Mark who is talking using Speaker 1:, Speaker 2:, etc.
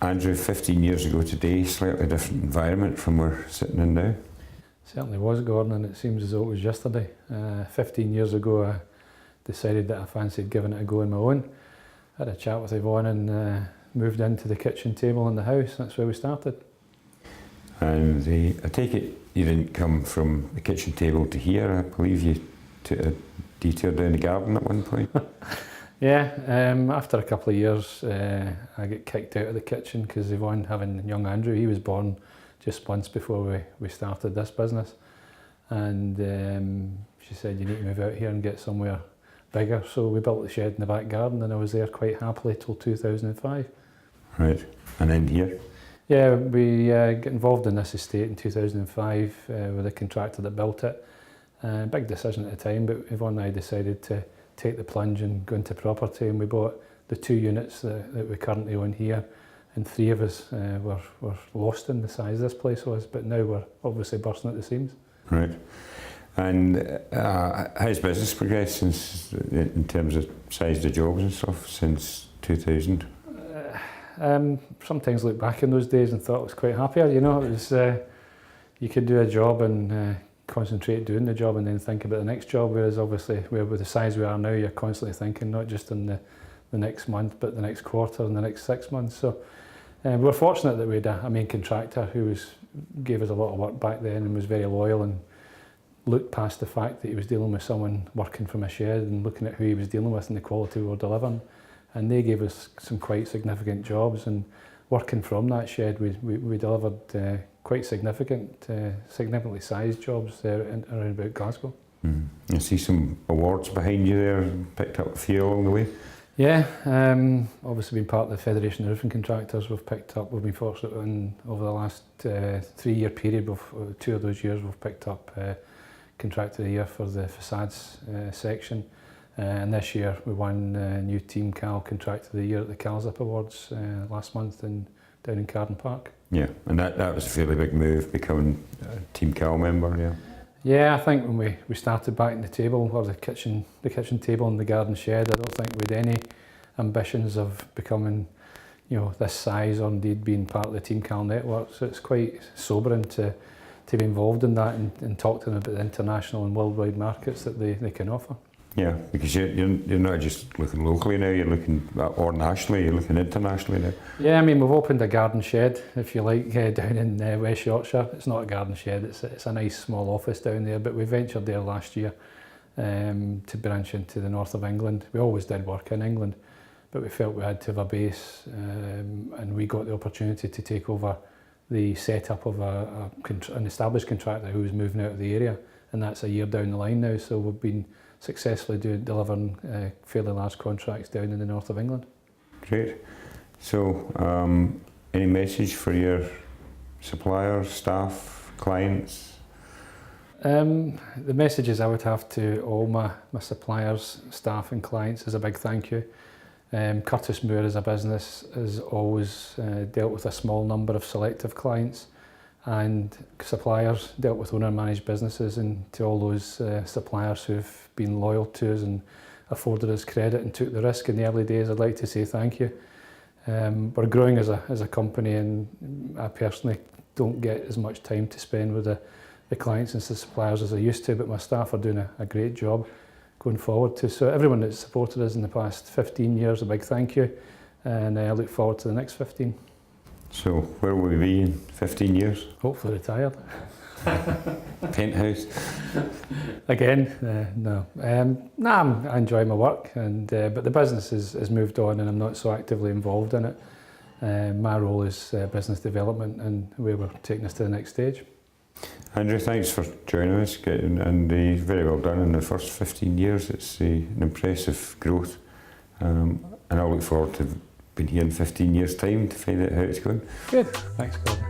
Speaker 1: Andrew, 15 years ago today, slightly different environment from we're sitting in now.
Speaker 2: Certainly was, Gordon, and it seems as though it was yesterday. 15 years ago I decided that I fancied giving it a go on my own. Had a chat with Yvonne and moved into the kitchen table in the house. That's where we started.
Speaker 1: And I take it you didn't come from the kitchen table to here. I believe you took a detour down the garden at one point.
Speaker 2: Yeah, after a couple of years I got kicked out of the kitchen because Yvonne, having young Andrew, he was born just months before we started this business, and she said, you need to move out here and get somewhere bigger. So we built the shed in the back garden, and I was there quite happily till 2005.
Speaker 1: Right, and then here?
Speaker 2: Yeah, we got involved in this estate in 2005 with a contractor that built it. Big decision at the time, but Yvonne and I decided to take the plunge and go into property, and we bought the 2 units that we currently own here, and 3 of us were lost in the size this place was, but now we're obviously bursting at the seams. Right.
Speaker 1: And how's business progressed since, in terms of size of jobs and stuff, since 2000?
Speaker 2: Sometimes look back in those days and thought I was quite happier, you know. It was, you could do a job and concentrate doing the job and then think about the next job, whereas obviously with the size we are now, you're constantly thinking not just in the next month, but the next quarter and the next 6 months. So we were fortunate that we had a main contractor who gave us a lot of work back then and was very loyal and looked past the fact that he was dealing with someone working from a shed and looking at who he was dealing with and the quality we were delivering. And they gave us some quite significant jobs, and working from that shed we delivered quite significantly sized jobs there around about Glasgow.
Speaker 1: I see some awards behind you there, picked up a few along the way.
Speaker 2: Yeah, obviously being part of the Federation of Roofing Contractors, we've been fortunate over the last 3-year period, 2 of those years we've picked up Contractor of the Year for the facades section. And this year we won new Team Cal Contractor of the Year at the CalZip Awards last month down in Carden Park.
Speaker 1: Yeah, and that was a fairly big move, becoming a Team Cal member, yeah.
Speaker 2: Yeah, I think when we started back in the table, or the kitchen table in the garden shed, I don't think we had any ambitions of becoming, you know, this size or indeed being part of the Team Cal network. So it's quite sobering to be involved in that and talk to them about the international and worldwide markets that they can offer.
Speaker 1: Yeah, because you're not just looking locally now, you're looking, or nationally, you're looking internationally now.
Speaker 2: Yeah, I mean, we've opened a garden shed, if you like, down in West Yorkshire. It's not a garden shed, it's a nice small office down there, but we ventured there last year to branch into the north of England. We always did work in England, but we felt we had to have a base, and we got the opportunity to take over the setup of an established contractor who was moving out of the area, and that's a year down the line now, so we've been successfully delivering fairly large contracts down in the north of England.
Speaker 1: Great. So, any message for your suppliers, staff, clients?
Speaker 2: The messages I would have to all my suppliers, staff and clients is a big thank you. Curtis Moore as a business has always dealt with a small number of selective clients, and suppliers dealt with owner-managed businesses, and to all those suppliers who've been loyal to us and afforded us credit and took the risk in the early days, I'd like to say thank you. We're growing as a company, and I personally don't get as much time to spend with the clients and the suppliers as I used to, but my staff are doing a great job going forward too. So everyone that's supported us in the past 15 years, a big thank you, and I look forward to the next 15.
Speaker 1: So where will we be in 15 years?
Speaker 2: Hopefully retired.
Speaker 1: Penthouse?
Speaker 2: Again, no. I enjoy my work, but the business has moved on and I'm not so actively involved in it. My role is business development and where we're taking us to the next stage.
Speaker 1: Andrew, thanks for joining us, and very well done in the first 15 years. It's an impressive growth, and I look forward to being here in 15 years' time to find out how it's going.
Speaker 2: Good, thanks Gordon.